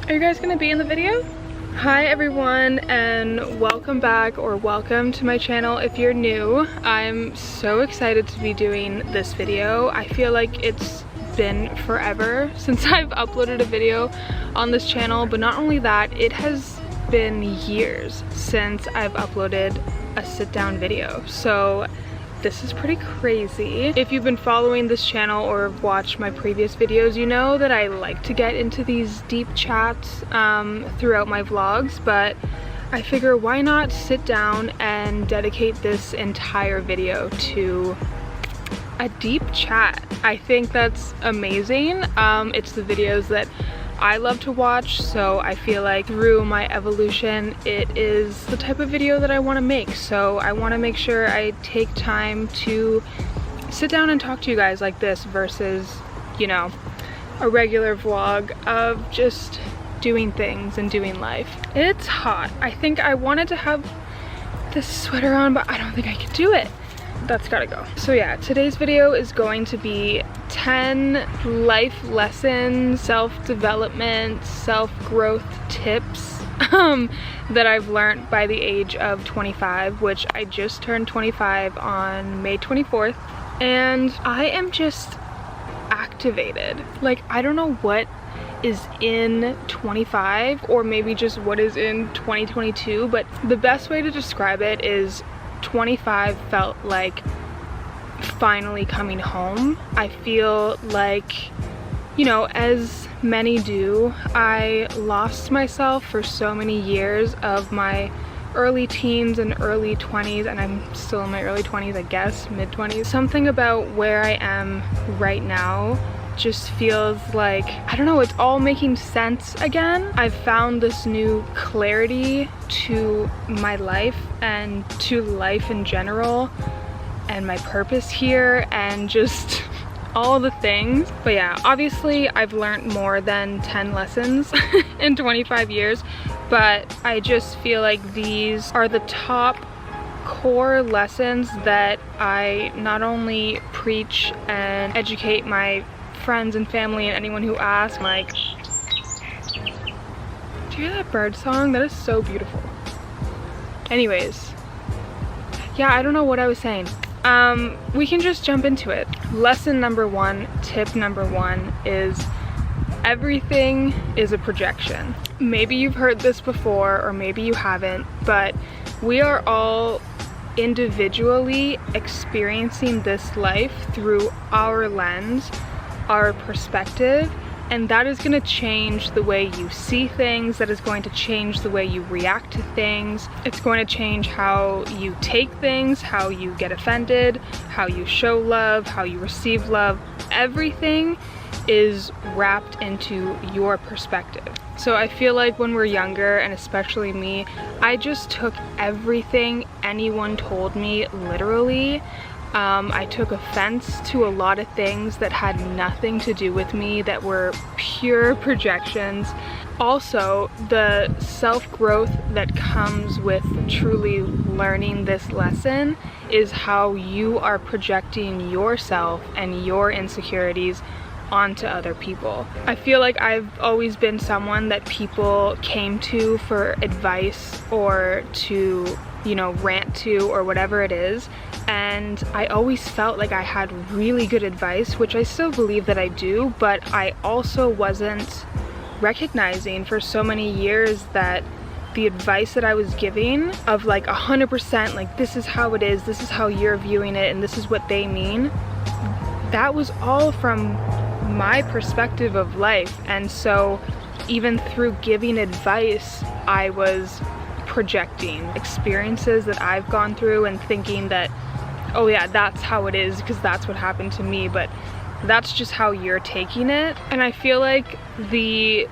Are you guys gonna be in the video? Hi everyone, and welcome back, or welcome to my channel if you're new. I'm so excited to be doing this video. I feel like it's been forever since I've uploaded a video on this channel, but not only that, it has been years since I've uploaded a sit-down video. So this is pretty crazy. If you've been following this channel or watched my previous videos, you know that I like to get into these deep chats throughout my vlogs, but I figure why not sit down and dedicate this entire video to a deep chat. I think that's amazing. It's the videos that I love to watch, so I feel like through my evolution it is the type of video that I want to make. So I want to make sure I take time to sit down and talk to you guys like this versus, you know, a regular vlog of just doing things and doing life. It's hot. I think I wanted to have this sweater on, but I don't think I could do it. That's gotta go. So yeah, today's video is going to be 10 life lessons, self-development, self-growth tips that I've learned by the age of 25, which I just turned 25 on May 24th, and I am just activated. Like, I don't know what is in 25, or maybe just what is in 2022, but the best way to describe it is 25 felt like finally coming home. I feel like, you know, as many do, I lost myself for so many years of my early teens and early 20s, and I'm still in my early 20s, I guess, mid-20s. Something about where I am right now just feels like, I don't know, it's all making sense again. I've found this new clarity to my life and to life in general and my purpose here and just all the things. But yeah, obviously I've learned more than 10 lessons in 25 years, but I just feel like these are the top core lessons that I not only preach and educate my friends and family and anyone who asks, like, do you hear that bird song? That is so beautiful. Anyways, yeah, I don't know what I was saying. We can just jump into it. Lesson number one, tip number one is everything is a projection. Maybe you've heard this before or maybe you haven't, but we are all individually experiencing this life through our lens, our perspective, and that is going to change the way you see things. That is going to change the way you react to things. It's going to change how you take things, how you get offended, how you show love, how you receive love. Everything is wrapped into your perspective. So I feel like when we're younger, and especially me, I just took everything anyone told me literally. I took offense to a lot of things that had nothing to do with me, that were pure projections. Also, the self-growth that comes with truly learning this lesson is how you are projecting yourself and your insecurities onto other people. I feel like I've always been someone that people came to for advice or to, you know, rant to or whatever it is, and I always felt like I had really good advice, which I still believe that I do, but I also wasn't recognizing for so many years that the advice that I was giving of like 100% like this is how it is, this is how you're viewing it, and this is what they mean, that was all from my perspective of life. And so even through giving advice, I was projecting experiences that I've gone through and thinking that, oh yeah, that's how it is because that's what happened to me, but that's just how you're taking it. And I feel like the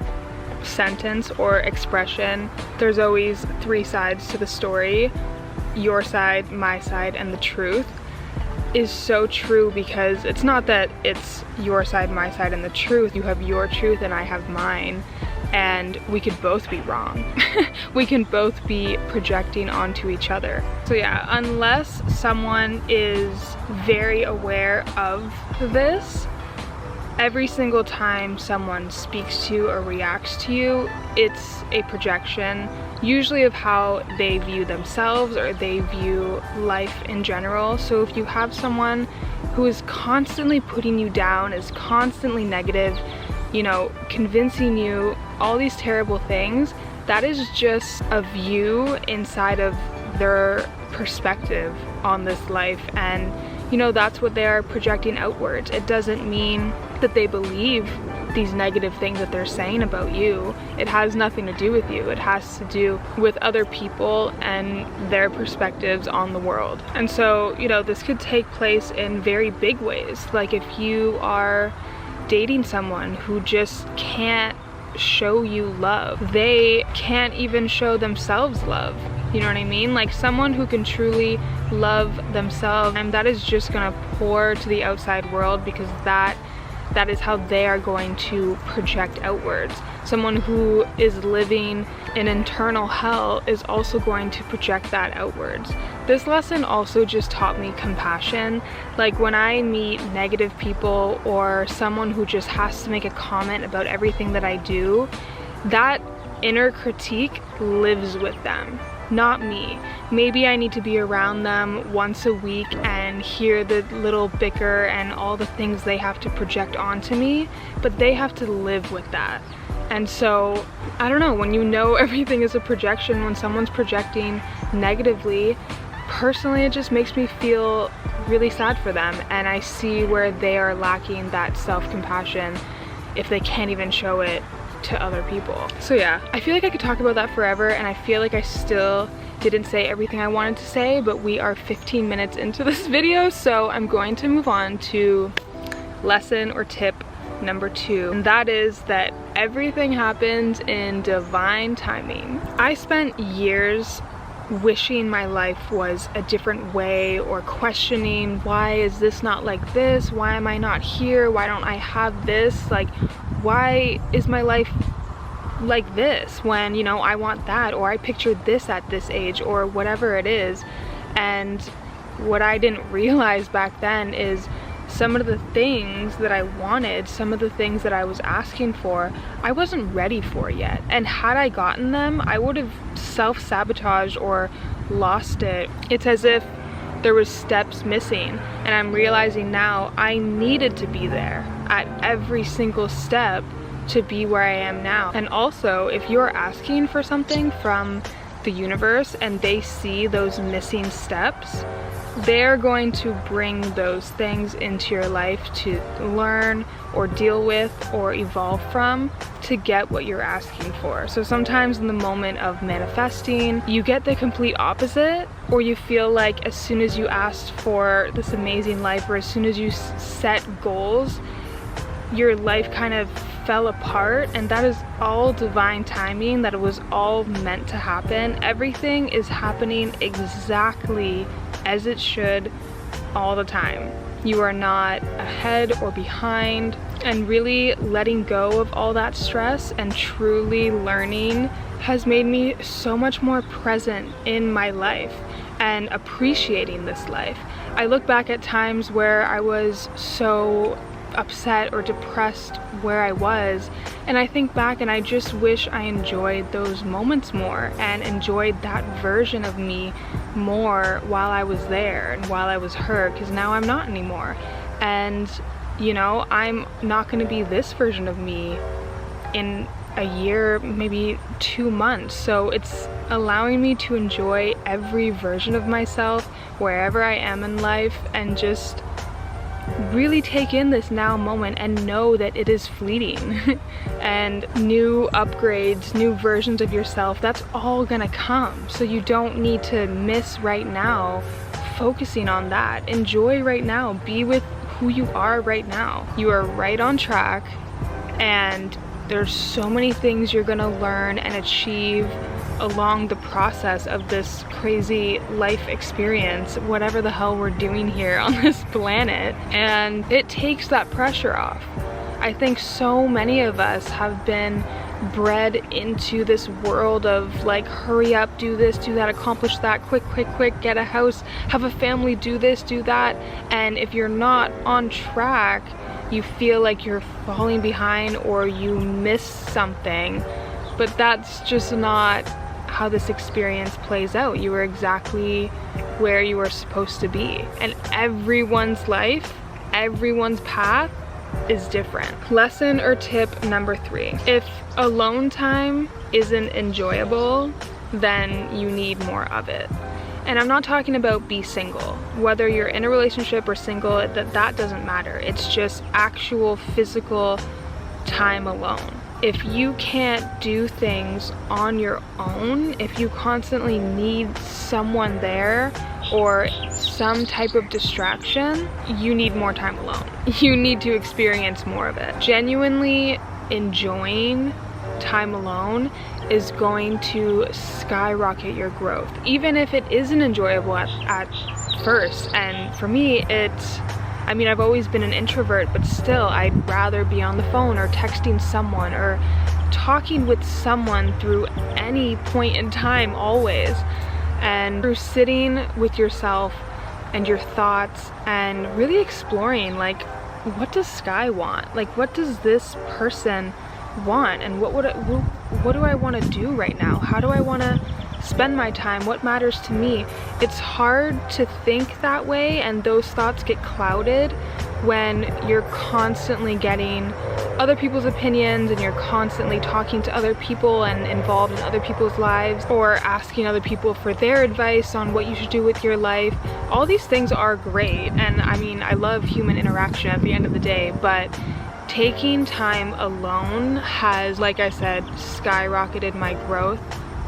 sentence or expression, there's always three sides to the story, your side, my side, and the truth, is so true, because it's not that it's your side, my side, and the truth. You have your truth and I have mine, and we could both be wrong. We can both be projecting onto each other. So yeah, unless someone is very aware of this, every single time someone speaks to you or reacts to you, it's a projection, usually of how they view themselves or they view life in general. So if you have someone who is constantly putting you down, is constantly negative, you know, convincing you all these terrible things, that is just a view inside of their perspective on this life, and you know, that's what they're projecting outwards. It doesn't mean that they believe these negative things that they're saying about you. It has nothing to do with you. It has to do with other people and their perspectives on the world. And so, you know, this could take place in very big ways. Like if you are dating someone who just can't show you love, they can't even show themselves love. You know what I mean? Like someone who can truly love themselves, and that is just gonna pour to the outside world, because that is how they are going to project outwards. Someone who is living an internal hell is also going to project that outwards. This lesson also just taught me compassion. Like when I meet negative people or someone who just has to make a comment about everything that I do, that inner critique lives with them, not me. Maybe I need to be around them once a week and hear the little bicker and all the things they have to project onto me, but they have to live with that. And so, I don't know, when you know everything is a projection, when someone's projecting negatively, personally it just makes me feel really sad for them, and I see where they are lacking that self-compassion if they can't even show it to other people. So yeah, I feel like I could talk about that forever, and I feel like I still didn't say everything I wanted to say, but we are 15 minutes into this video, so I'm going to move on to lesson or tip number 2, and that is that everything happens in divine timing. I spent years wishing my life was a different way, or questioning, why is this not like this? Why am I not here? Why don't I have this? Like, why is my life like this when, you know, I want that, or I pictured this at this age, or whatever it is. And what I didn't realize back then is some of the things that I wanted, some of the things that I was asking for, I wasn't ready for yet. And had I gotten them, I would have self-sabotaged or lost it. It's as if there was steps missing, and I'm realizing now I needed to be there at every single step to be where I am now. And also, if you're asking for something from the universe and they see those missing steps, they're going to bring those things into your life to learn or deal with or evolve from to get what you're asking for. So sometimes in the moment of manifesting, you get the complete opposite, or you feel like as soon as you asked for this amazing life, or as soon as you set goals, your life kind of fell apart. And that is all divine timing, that it was all meant to happen. Everything is happening exactly as it should all the time. You are not ahead or behind, and really letting go of all that stress and truly learning has made me so much more present in my life and appreciating this life. I look back at times where I was so upset or depressed where I was, and I think back and I just wish I enjoyed those moments more and enjoyed that version of me more while I was there and while I was her, because now I'm not anymore. And you know, I'm not going to be this version of me in a year, maybe 2 months. So it's allowing me to enjoy every version of myself wherever I am in life, and just really take in this now moment and know that it is fleeting. And new upgrades, new versions of yourself, that's all gonna come. So you don't need to miss right now focusing on that. Enjoy right now, be with who you are right now. You are right on track, and there's so many things you're gonna learn and achieve along the process of this crazy life experience, whatever the hell we're doing here on this planet. And it takes that pressure off. I think so many of us have been bred into this world of like, hurry up, do this, do that, accomplish that, quick, quick, quick, get a house, have a family, do this, do that. And if you're not on track, you feel like you're falling behind or you miss something, but that's just not how this experience plays out. You were exactly where you were supposed to be, and everyone's life, everyone's path is different. Lesson or tip number 3: if alone time isn't enjoyable, then you need more of it. And I'm not talking about be single. Whether you're in a relationship or single, that doesn't matter. It's just actual physical time alone. If you can't do things on your own, if you constantly need someone there or some type of distraction, you need more time alone. You need to experience more of it. Genuinely enjoying time alone is going to skyrocket your growth, even if it isn't enjoyable at first. And for me, I mean, I've always been an introvert, but still, I'd rather be on the phone or texting someone or talking with someone through any point in time, always. And through sitting with yourself and your thoughts and really exploring, like, what does Sky want? Like, what does this person want? And what do I want to do right now? How do I want to spend my time? What matters to me? It's hard to think that way, and those thoughts get clouded when you're constantly getting other people's opinions and you're constantly talking to other people and involved in other people's lives, or asking other people for their advice on what you should do with your life. All these things are great, and I mean, I love human interaction at the end of the day, but taking time alone has, like I said, skyrocketed my growth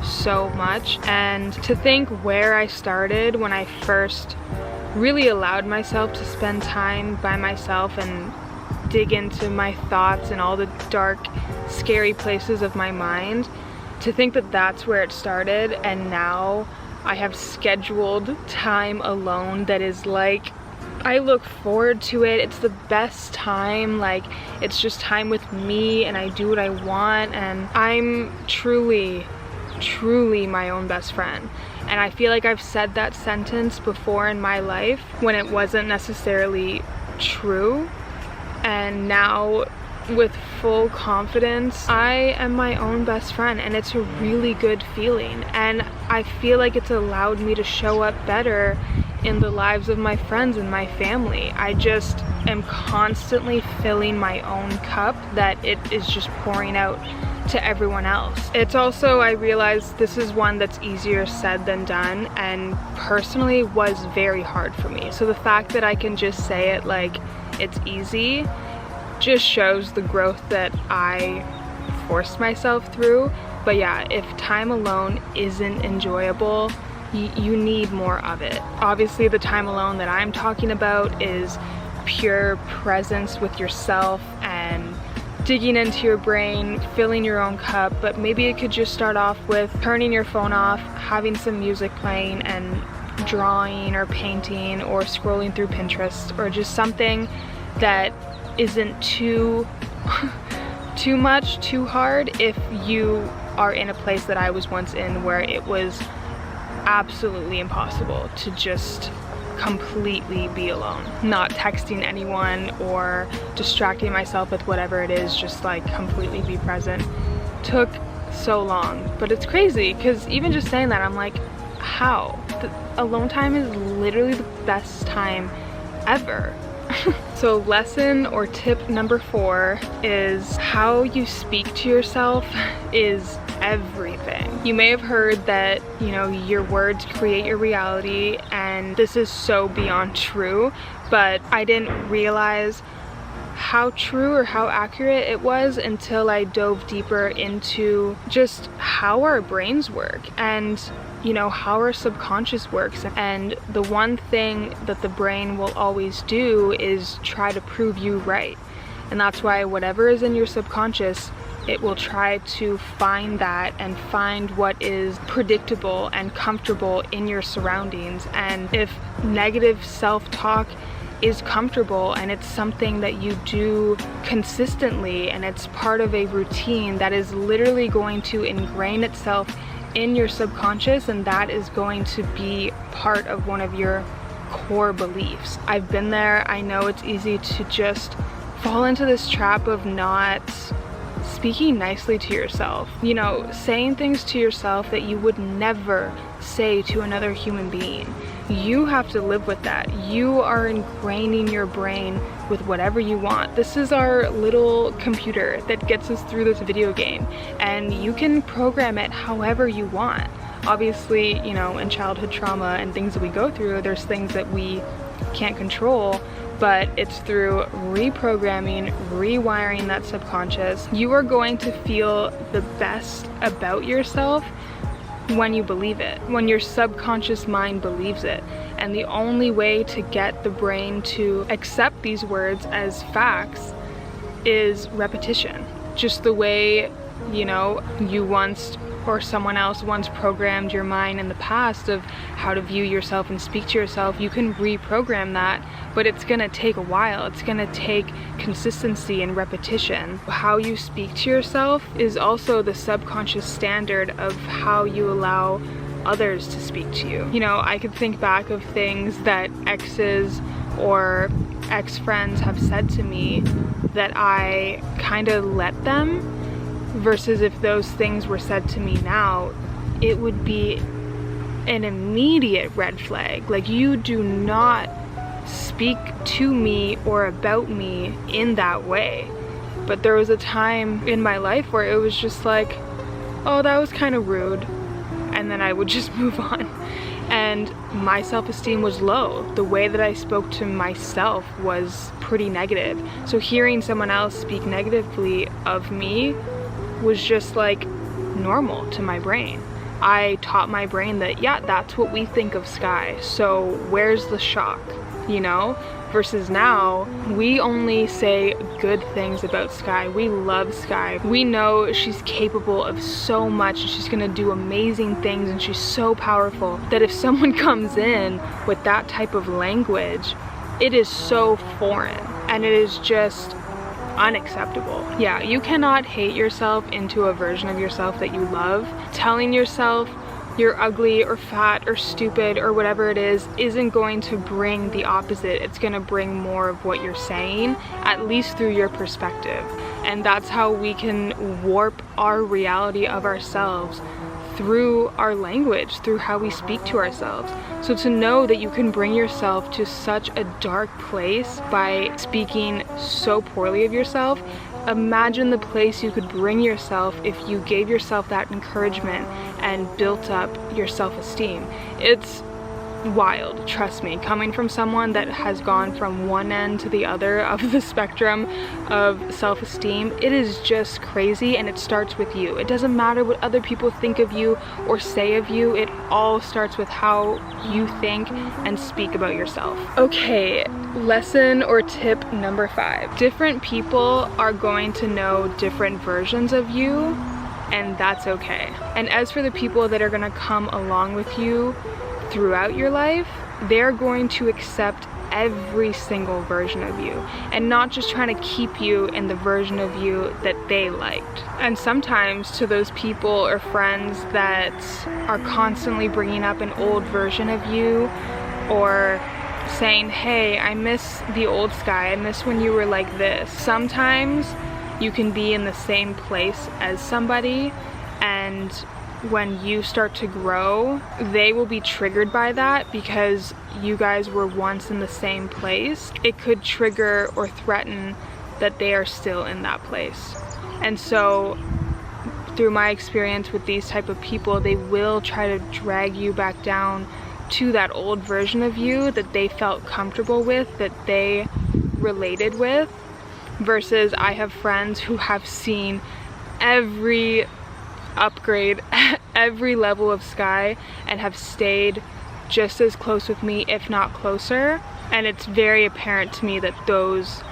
so much. And to think where I started when I first really allowed myself to spend time by myself and dig into my thoughts and all the dark, scary places of my mind, to think that that's where it started, and now I have scheduled time alone that is like, I look forward to it. It's the best time. Like, it's just time with me, and I do what I want, and I'm truly my own best friend. And I feel like I've said that sentence before in my life when it wasn't necessarily true, and now with full confidence, I am my own best friend, and it's a really good feeling. And I feel like it's allowed me to show up better in the lives of my friends and my family. I just am constantly filling my own cup that it is just pouring out to everyone else. It's also, I realized this is one that's easier said than done, and personally was very hard for me. So the fact that I can just say it like it's easy just shows the growth that I forced myself through. But yeah, if time alone isn't enjoyable, you need more of it. Obviously, the time alone that I'm talking about is pure presence with yourself and digging into your brain, filling your own cup. But maybe it could just start off with turning your phone off, having some music playing, and drawing or painting or scrolling through Pinterest, or just something that isn't too much, too hard, if you are in a place that I was once in, where it was absolutely impossible to just completely be alone, not texting anyone or distracting myself with whatever it is, just like completely be present. Took so long, but it's crazy because even just saying that, I'm like, how? The alone time is literally the best time ever. So lesson or tip number 4 is how you speak to yourself is everything. You may have heard that, you know, your words create your reality, and this is so beyond true, but I didn't realize how true or how accurate it was until I dove deeper into just how our brains work and, you know, how our subconscious works. And the one thing that the brain will always do is try to prove you right. And that's why whatever is in your subconscious, it will try to find that and find what is predictable and comfortable in your surroundings. And if negative self-talk is comfortable and it's something that you do consistently and it's part of a routine, that is literally going to ingrain itself in your subconscious, and that is going to be part of one of your core beliefs. I've been there. I know it's easy to just fall into this trap of not speaking nicely to yourself. You know, saying things to yourself that you would never say to another human being. You have to live with that. You are ingraining your brain with whatever you want. This is our little computer that gets us through this video game, and you can program it however you want. Obviously, you know, in childhood trauma and things that we go through, there's things that we can't control, but it's through reprogramming, rewiring that subconscious. You are going to feel the best about yourself when you believe it, when your subconscious mind believes it. And the only way to get the brain to accept these words as facts is repetition. Just the way, you know, you once or someone else once programmed your mind in the past of how to view yourself and speak to yourself, you can reprogram that, but it's gonna take a while. It's gonna take consistency and repetition. How you speak to yourself is also the subconscious standard of how you allow others to speak to you. You know, I could think back of things that exes or ex-friends have said to me that I kind of let them, versus if those things were said to me now, it would be an immediate red flag. Like, you do not speak to me or about me in that way. But there was a time in my life where it was just like, oh, that was kind of rude, and then I would just move on. And my self-esteem was low. The way that I spoke to myself was pretty negative. So hearing someone else speak negatively of me was just like normal to my brain. I taught my brain that, yeah, that's what we think of Sky, so where's the shock, you know? Versus now, we only say good things about Sky. We love Sky. We know she's capable of so much, and she's gonna do amazing things, and she's so powerful that if someone comes in with that type of language, it is so foreign, and it is just unacceptable. Yeah, you cannot hate yourself into a version of yourself that you love. Telling yourself you're ugly or fat or stupid or whatever it is isn't going to bring the opposite. It's going to bring more of what you're saying, at least through your perspective. And that's how we can warp our reality of ourselves, through our language, through how we speak to ourselves. So to know that you can bring yourself to such a dark place by speaking so poorly of yourself, imagine the place you could bring yourself if you gave yourself that encouragement and built up your self-esteem. It's wild, trust me, coming from someone that has gone from one end to the other of the spectrum of self-esteem. It is just crazy, and it starts with you. It doesn't matter what other people think of you or say of you. It all starts with how you think and speak about yourself. Okay, lesson or tip number 5. Different people are going to know different versions of you, and that's okay. And as for the people that are gonna come along with you throughout your life, they're going to accept every single version of you and not just trying to keep you in the version of you that they liked. And sometimes to those people or friends that are constantly bringing up an old version of you, or saying, hey, I miss the old Sky, I miss when you were like this. Sometimes you can be in the same place as somebody, and when you start to grow, they will be triggered by that because you guys were once in the same place. It could trigger or threaten that they are still in that place. And so through my experience with these type of people, they will try to drag you back down to that old version of you that they felt comfortable with, that they related with. Versus I have friends who have seen every upgrade, every level of Sky, and have stayed just as close with me, if not closer. And it's very apparent to me that those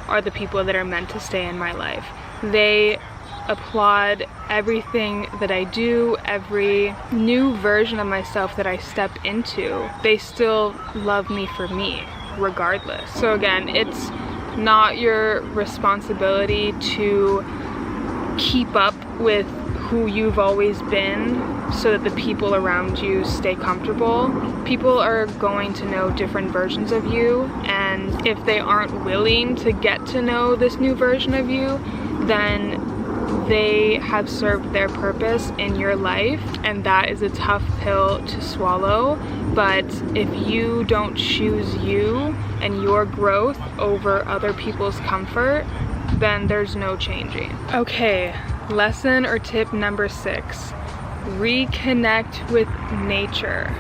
are the people that are meant to stay in my life. They applaud everything that I do, every new version of myself that I step into. They still love me for me, regardless. So again, it's not your responsibility to keep up with who you've always been so that the people around you stay comfortable. People are going to know different versions of you, and if they aren't willing to get to know this new version of you, then they have served their purpose in your life, and that is a tough pill to swallow. But if you don't choose you and your growth over other people's comfort, then there's no changing. Okay, lesson or tip number 6, reconnect with nature.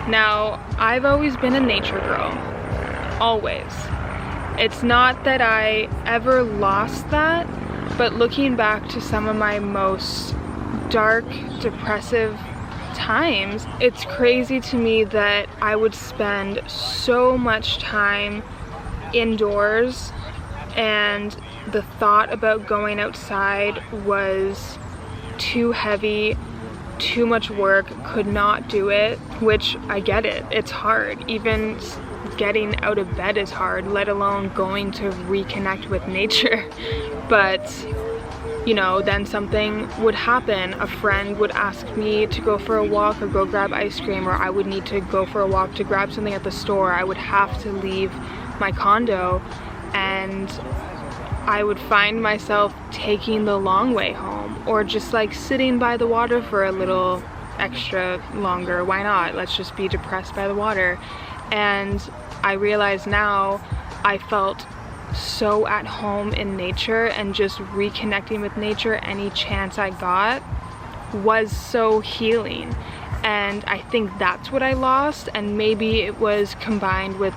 Now, I've always been a nature girl, always. It's not that I ever lost that, but looking back to some of my most dark, depressive times, it's crazy to me that I would spend so much time indoors, and the thought about going outside was too heavy, too much work, could not do it, which I get it, it's hard. Even getting out of bed is hard, let alone going to reconnect with nature. But you know, then something would happen. A friend would ask me to go for a walk or go grab ice cream, or I would need to go for a walk to grab something at the store. I would have to leave my condo, and I would find myself taking the long way home, or just like sitting by the water for a little extra longer. Why not? Let's just be depressed by the water. And I realize now I felt so at home in nature, and just reconnecting with nature any chance I got was so healing. And I think that's what I lost, and maybe it was combined with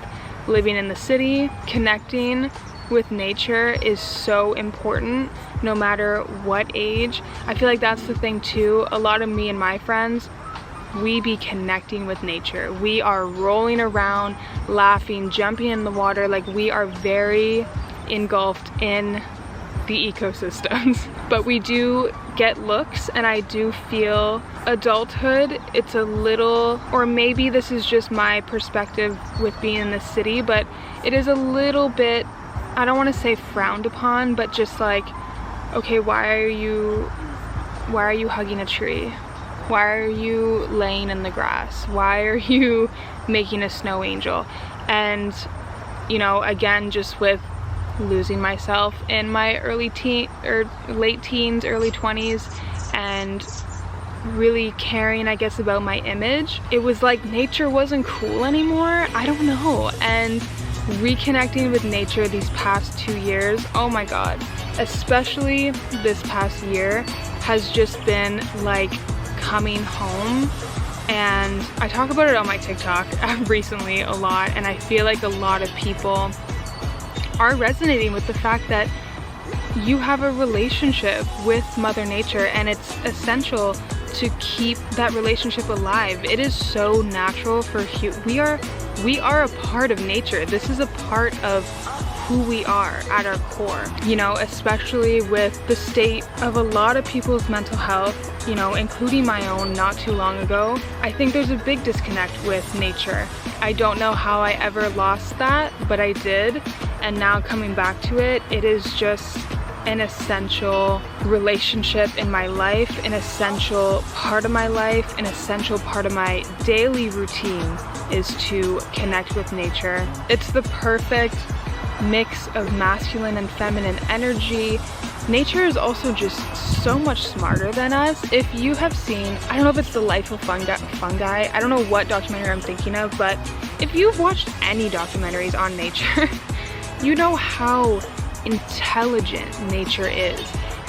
living in the city. Connecting with nature is so important no matter what age. I feel like that's the thing too. A lot of me and my friends, we be connecting with nature. We are rolling around, laughing, jumping in the water, like we are very engulfed in the ecosystems. But we do get looks, and I do feel adulthood, it's a little, or maybe this is just my perspective with being in the city, but it is a little bit, I don't want to say frowned upon, but just like, okay, why are you hugging a tree? Why are you laying in the grass? Why are you making a snow angel? And you know, again, just with losing myself in my late teens, early 20s, and really caring, I guess, about my image, it was like nature wasn't cool anymore. I don't know. And reconnecting with nature these past 2 years, oh my god, especially this past year, has just been like coming home. And I talk about it on my TikTok recently a lot, and I feel like a lot of people are resonating with the fact that you have a relationship with Mother Nature, and it's essential to keep that relationship alive. It is so natural for we are a part of nature. This is a part of who we are at our core, you know, especially with the state of a lot of people's mental health, you know, including my own not too long ago. I think there's a big disconnect with nature. I don't know how I ever lost that, but I did, and now coming back to it, it is just an essential relationship in my life, an essential part of my life, an essential part of my daily routine is to connect with nature. It's the perfect mix of masculine and feminine energy. Nature is also just so much smarter than us. If you have seen, I don't know if it's The Life of Fungi, I don't know what documentary I'm thinking of, but if you've watched any documentaries on nature, you know how intelligent nature is.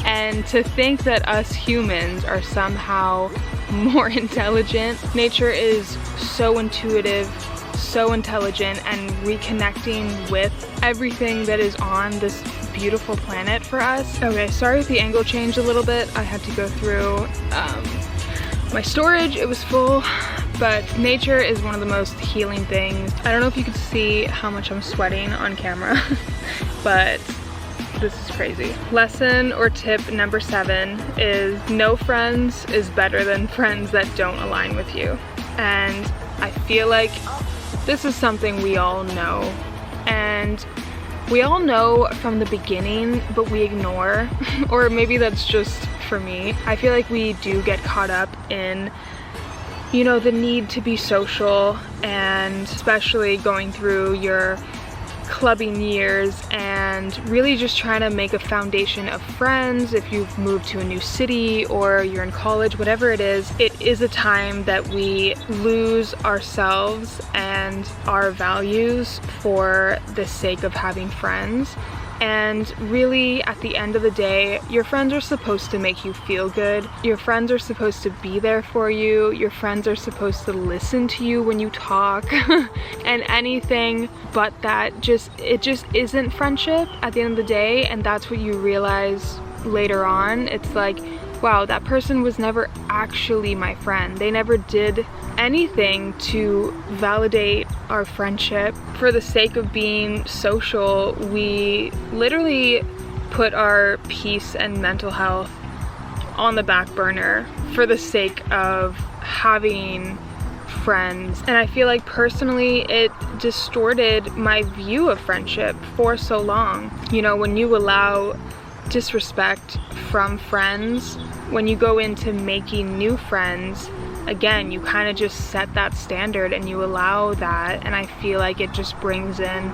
And to think that us humans are somehow more intelligent, nature is so intuitive, so intelligent, and reconnecting with everything that is on this beautiful planet for us. Okay, sorry if the angle changed a little bit. I had to go through my storage, it was full, but nature is one of the most healing things. I don't know if you could see how much I'm sweating on camera, but this is crazy. Lesson or tip number 7 is no friends is better than friends that don't align with you. And I feel like this is something we all know, and we all know from the beginning, but we ignore, or maybe that's just for me. I feel like we do get caught up in, you know, the need to be social, and especially going through your clubbing years and really just trying to make a foundation of friends. If you've moved to a new city or you're in college, whatever it is a time that we lose ourselves and our values for the sake of having friends. And really, at the end of the day, your friends are supposed to make you feel good. Your friends are supposed to be there for you. Your friends are supposed to listen to you when you talk. And anything but that, it just isn't friendship at the end of the day. And that's what you realize later on. It's like, wow, that person was never actually my friend. They never did anything to validate our friendship. For the sake of being social, we literally put our peace and mental health on the back burner for the sake of having friends. And I feel like personally it distorted my view of friendship for so long. You know, when you allow disrespect from friends, when you go into making new friends, again, you kind of just set that standard and you allow that, and I feel like it just brings in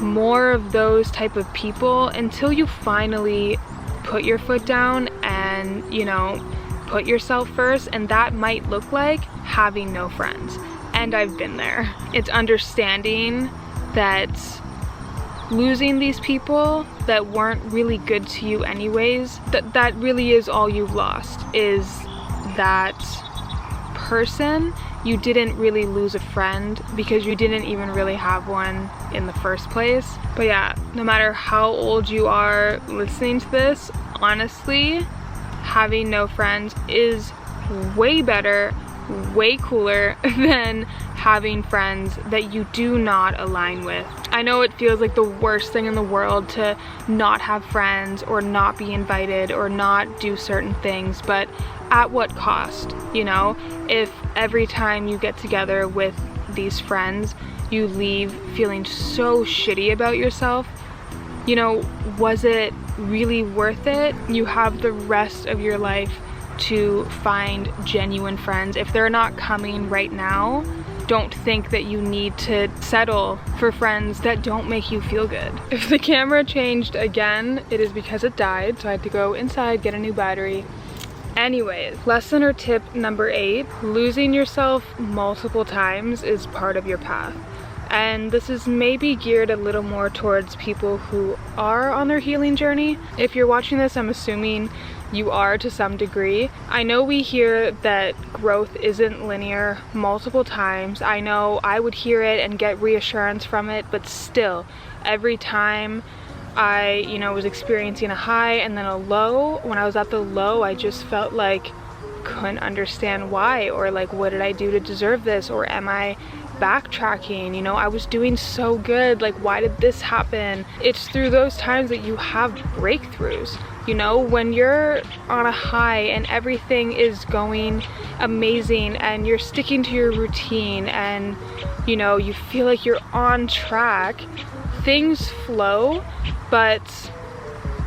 more of those type of people until you finally put your foot down and, you know, put yourself first. And that might look like having no friends, and I've been there. It's understanding that losing these people that weren't really good to you anyways, that really is all you've lost, is that person. You didn't really lose a friend because you didn't even really have one in the first place. But yeah, no matter how old you are listening to this, honestly, having no friends is way better, way cooler than having friends that you do not align with. I know it feels like the worst thing in the world to not have friends or not be invited or not do certain things, but at what cost? You know, if every time you get together with these friends you leave feeling so shitty about yourself, you know, was it really worth it? You have the rest of your life to find genuine friends. If they're not coming right now, don't think that you need to settle for friends that don't make you feel good. If the camera changed again, it is because it died, so I had to go inside, get a new battery. Anyways, lesson or tip number 8, losing yourself multiple times is part of your path. And this is maybe geared a little more towards people who are on their healing journey. If you're watching this, I'm assuming you are to some degree. I know we hear that growth isn't linear multiple times. I know I would hear it and get reassurance from it, but still, every time I, you know, was experiencing a high and then a low, when I was at the low, I just felt like couldn't understand why, or like, what did I do to deserve this, or am I backtracking? You know, I was doing so good, like, why did this happen? It's through those times that you have breakthroughs. You know, when you're on a high and everything is going amazing and you're sticking to your routine and, you know, you feel like you're on track, things flow. But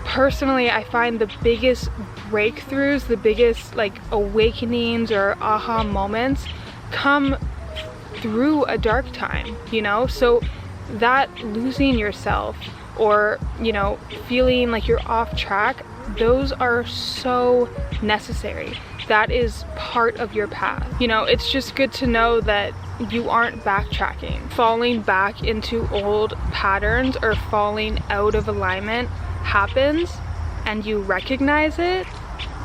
personally, I find the biggest breakthroughs, the biggest like awakenings or aha moments come through a dark time, you know? So that losing yourself or, you know, feeling like you're off track, those are so necessary. That is part of your path. You know, it's just good to know that you aren't backtracking. Falling back into old patterns or falling out of alignment happens and you recognize it.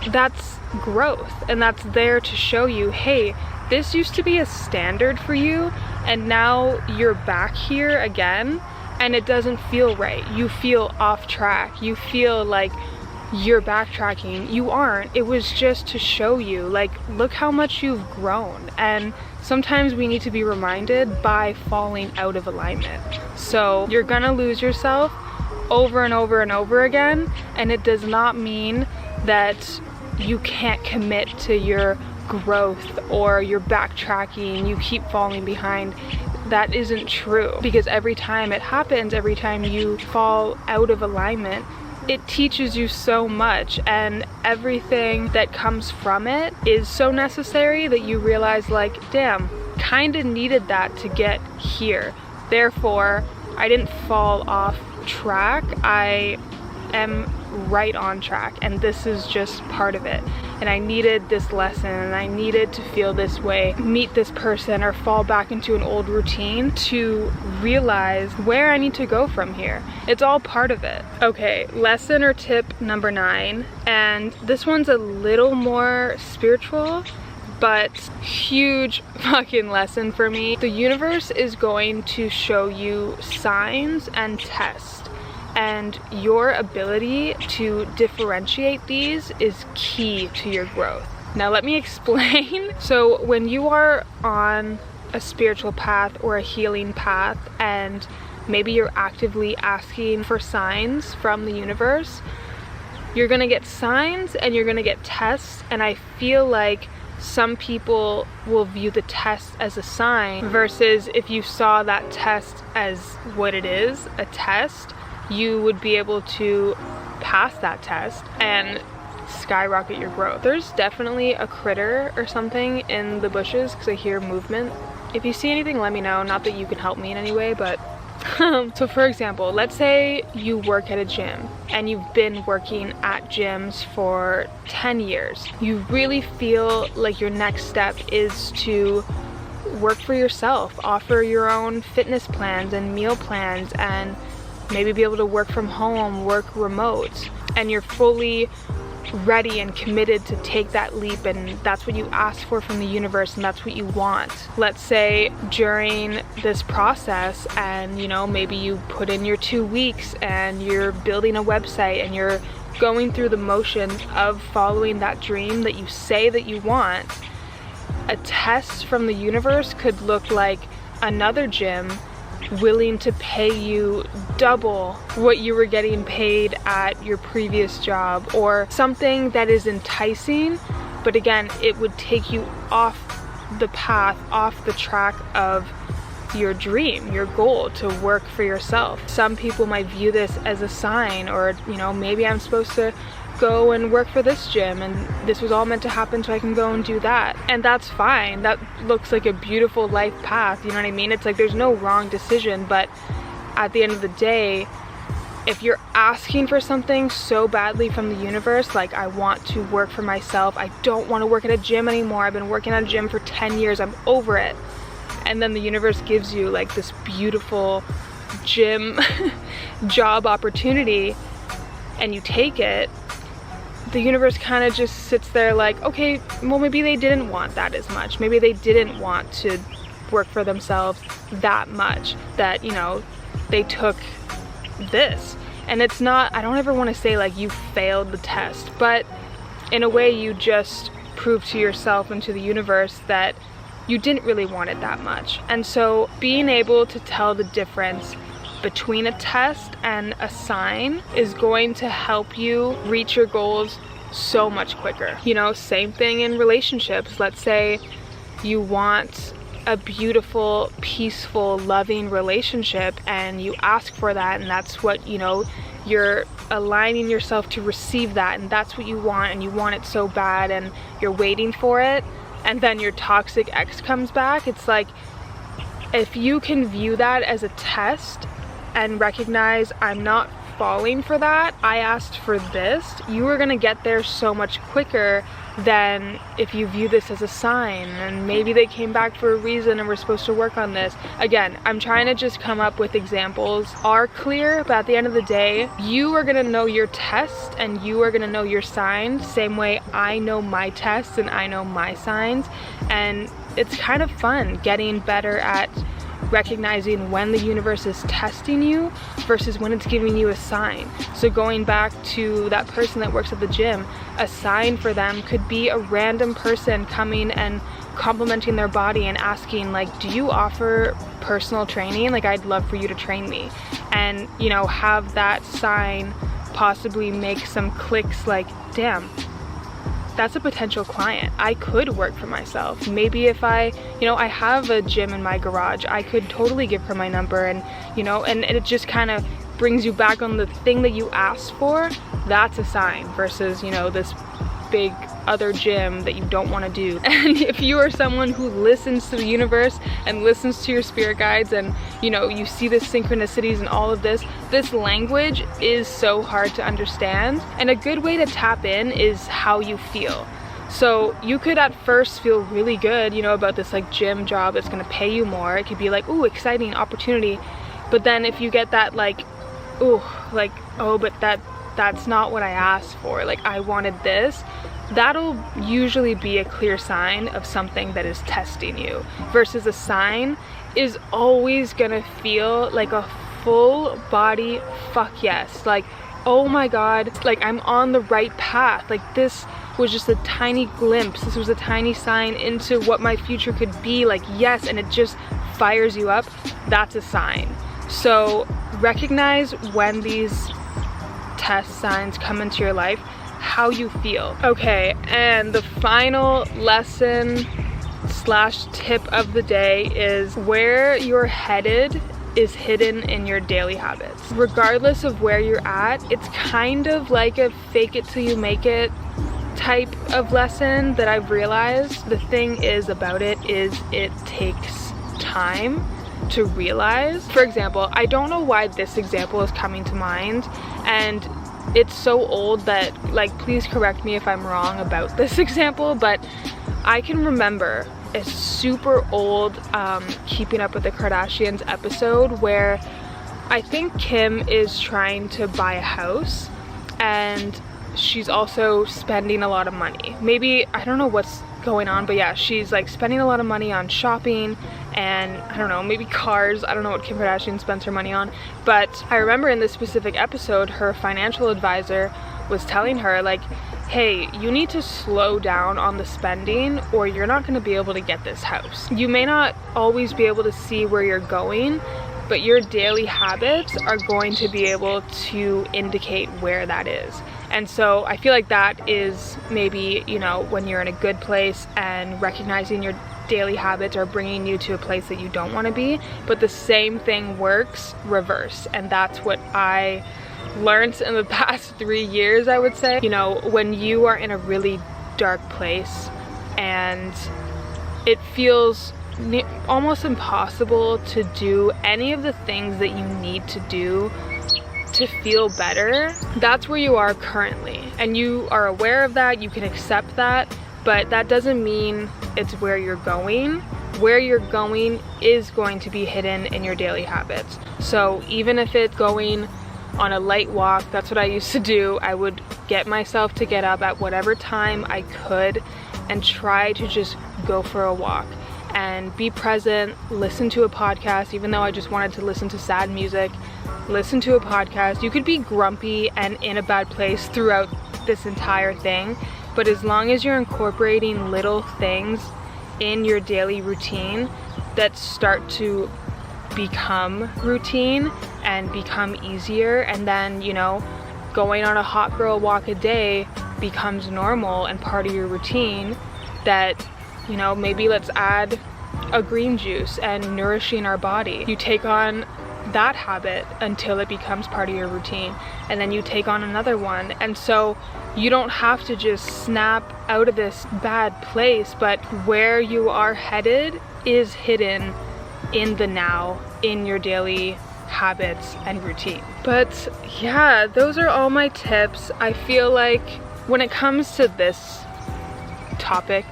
That's growth, and that's there to show you, hey, this used to be a standard for you and now you're back here again and it doesn't feel right. You feel off track. You feel like you're backtracking. You aren't. It was just to show you, like, look how much you've grown. And sometimes we need to be reminded by falling out of alignment. So you're gonna lose yourself over and over and over again, and it does not mean that you can't commit to your growth or you're backtracking, you keep falling behind. that isn't true, because every time it happens, every time you fall out of alignment, it teaches you so much, and everything that comes from it is so necessary that you realize, like, damn, kinda needed that to get here. Therefore, I didn't fall off track. I am right on track, and this is just part of it. And I needed this lesson, and I needed to feel this way, meet this person, or fall back into an old routine to realize where I need to go from here. It's all part of it. Okay, lesson or tip number 9, and this one's a little more spiritual, but huge fucking lesson for me. The universe is going to show you signs and tests, and your ability to differentiate these is key to your growth. Now let me explain. So when you are on a spiritual path or a healing path, and maybe you're actively asking for signs from the universe, you're gonna get signs and you're gonna get tests, and I feel like some people will view the test as a sign, versus if you saw that test as what it is, a test, you would be able to pass that test and skyrocket your growth. There's definitely a critter or something in the bushes because I hear movement. If you see anything, let me know. Not that you can help me in any way, but so for example, let's say you work at a gym and you've been working at gyms for 10 years. You really feel like your next step is to work for yourself, offer your own fitness plans and meal plans, and maybe be able to work from home, work remote, and you're fully ready and committed to take that leap, and that's what you ask for from the universe, and that's what you want. Let's say during this process, and you know, maybe you put in your 2 weeks and you're building a website and you're going through the motions of following that dream that you say that you want, a test from the universe could look like another gym willing to pay you double what you were getting paid at your previous job, or something that is enticing, but again, it would take you off the path, off the track of your dream, your goal to work for yourself. Some people might view this as a sign, or you know, maybe I'm supposed to go and work for this gym and this was all meant to happen so I can go and do that, and that's fine. That looks like a beautiful life path, you know what I mean? It's like there's no wrong decision, but at the end of the day, if you're asking for something so badly from the universe, like, I want to work for myself, I don't want to work at a gym anymore, I've been working at a gym for 10 years, I'm over it, and then the universe gives you like this beautiful gym job opportunity and you take it, the universe kind of just sits there like, okay, well, maybe they didn't want that as much. Maybe they didn't want to work for themselves that much, that, you know, they took this. And it's not, I don't ever want to say like you failed the test, but in a way you just proved to yourself and to the universe that you didn't really want it that much. And so being able to tell the difference between a test and a sign is going to help you reach your goals so much quicker. You know, same thing in relationships. Let's say you want a beautiful, peaceful, loving relationship and you ask for that, and that's what, you know, you're aligning yourself to receive that, and that's what you want, and you want it so bad and you're waiting for it, and then your toxic ex comes back. It's like, if you can view that as a test and recognize, I'm not falling for that, I asked for this, you are gonna get there so much quicker than if you view this as a sign and maybe they came back for a reason and we're supposed to work on this. Again, I'm trying to just come up with examples are clear, but at the end of the day, you are gonna know your test and you are gonna know your signs, same way I know my tests and I know my signs, and it's kind of fun getting better at recognizing when the universe is testing you versus when it's giving you a sign. So going back to that person that works at the gym, a sign for them could be a random person coming and complimenting their body and asking like, do you offer personal training? Like, I'd love for you to train me. And, you know, have that sign possibly make some clicks like, damn, that's a potential client. I could work for myself. Maybe if I have a gym in my garage, I could totally give her my number, and and it just kind of brings you back on the thing that you asked for. That's a sign versus this big other gym that you don't want to do. And if you are someone who listens to the universe and listens to your spirit guides, and you see the synchronicities and all of this language is so hard to understand, and a good way to tap in is how you feel. So you could at first feel really good about this like gym job that's going to pay you more. It could be like, ooh, exciting opportunity. But then if you get that like, ooh, like, oh, but that's not what I asked for, like I wanted this, that'll usually be a clear sign of something that is testing you, versus a sign is always gonna feel like a full body fuck yes, like oh my god, like I'm on the right path, like this was just a tiny glimpse, this was a tiny sign into what my future could be, like yes, and it just fires you up. That's a sign. So recognize when these test signs come into your life, how you feel. Okay, and the final lesson slash tip of the day is where you're headed is hidden in your daily habits. Regardless of where you're at, it's kind of like a fake it till you make it type of lesson that I've realized. The thing is about it is it takes time to realize. For example, I don't know why this example is coming to mind, and it's so old that, like, please correct me if I'm wrong about this example, but I can remember a super old Keeping Up with the Kardashians episode where I think Kim is trying to buy a house and she's also spending a lot of money. Maybe, I don't know what's going on, but yeah, she's like spending a lot of money on shopping and I don't know, maybe cars. I don't know what Kim Kardashian spends her money on, but I remember in this specific episode her financial advisor was telling her like, hey, you need to slow down on the spending or you're not going to be able to get this house. You may not always be able to see where you're going, but your daily habits are going to be able to indicate where that is. And so I feel like that is maybe, when you're in a good place and recognizing your daily habits are bringing you to a place that you don't want to be, but the same thing works reverse. And that's what I learned in the past 3 years, I would say. When you are in a really dark place and it feels almost impossible to do any of the things that you need to do to feel better, that's where you are currently, and you are aware of that, you can accept that, but that doesn't mean it's where you're going. Where you're going is going to be hidden in your daily habits. So even if it's going on a light walk, that's what I used to do. I would get myself to get up at whatever time I could and try to just go for a walk and be present, listen to a podcast, even though I just wanted to listen to sad music, listen to a podcast. You could be grumpy and in a bad place throughout this entire thing, but as long as you're incorporating little things in your daily routine that start to become routine and become easier, and then going on a hot girl walk a day becomes normal and part of your routine, that maybe let's add a green juice and nourishing our body. You take on that habit until it becomes part of your routine, and then you take on another one, and so you don't have to just snap out of this bad place, but where you are headed is hidden in the now, in your daily habits and routine. But yeah, those are all my tips. I feel like when it comes to this topic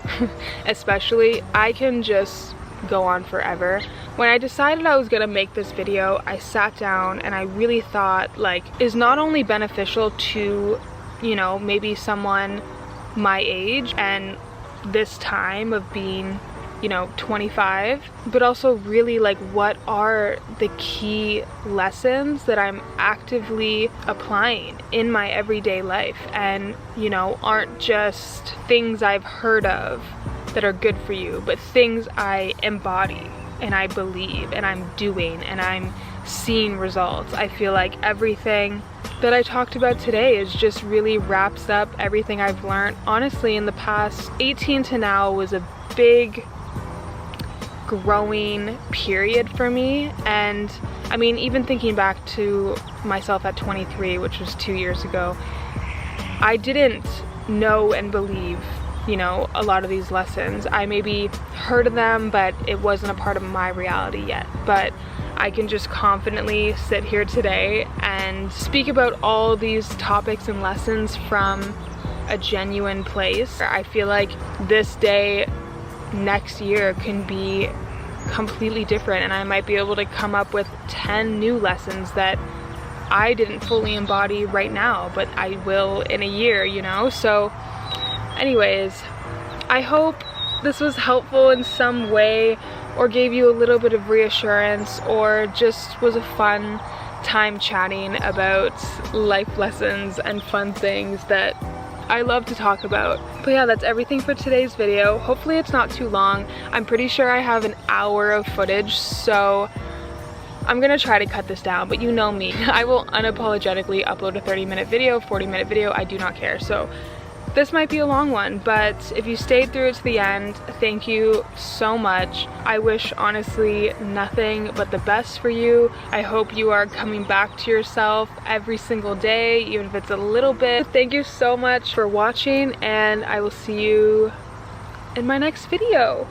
especially, I can just go on forever. When I decided I was gonna make this video, I sat down and I really thought, like, is not only beneficial to maybe someone my age and this time of being 25, but also really like what are the key lessons that I'm actively applying in my everyday life, and aren't just things I've heard of that are good for you, but things I embody and I believe and I'm doing and I'm seen results. I feel like everything that I talked about today is just really wraps up everything I've learned. Honestly, in the past 18 to now was a big growing period for me. And I mean, even thinking back to myself at 23, which was 2 years ago, I didn't know and believe, you know, a lot of these lessons. I maybe heard of them, but it wasn't a part of my reality yet. But I can just confidently sit here today and speak about all these topics and lessons from a genuine place. I feel like this day next year can be completely different, and I might be able to come up with 10 new lessons that I didn't fully embody right now, but I will in a year, you know? So anyways, I hope this was helpful in some way, or gave you a little bit of reassurance, or just was a fun time chatting about life lessons and fun things that I love to talk about. But yeah, that's everything for today's video. Hopefully it's not too long. I'm pretty sure I have an hour of footage, so I'm gonna try to cut this down, but you know me. I will unapologetically upload a 30-minute video, 40-minute video, I do not care. So this might be a long one, but if you stayed through it to the end, thank you so much. I wish honestly nothing but the best for you. I hope you are coming back to yourself every single day, even if it's a little bit. Thank you so much for watching, and I will see you in my next video.